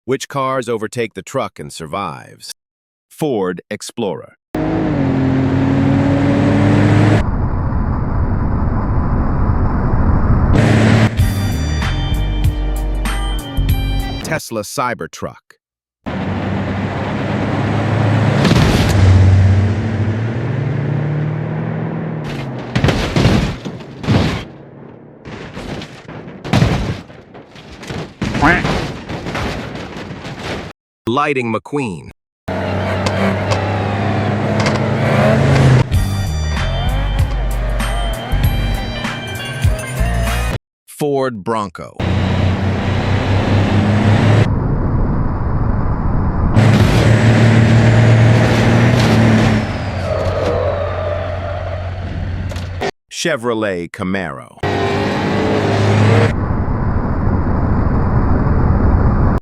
Which cars overtake the truck and survives? Ford Explorer. Tesla Cybertruck. Lighting McQueen. Ford Bronco. Chevrolet Camaro.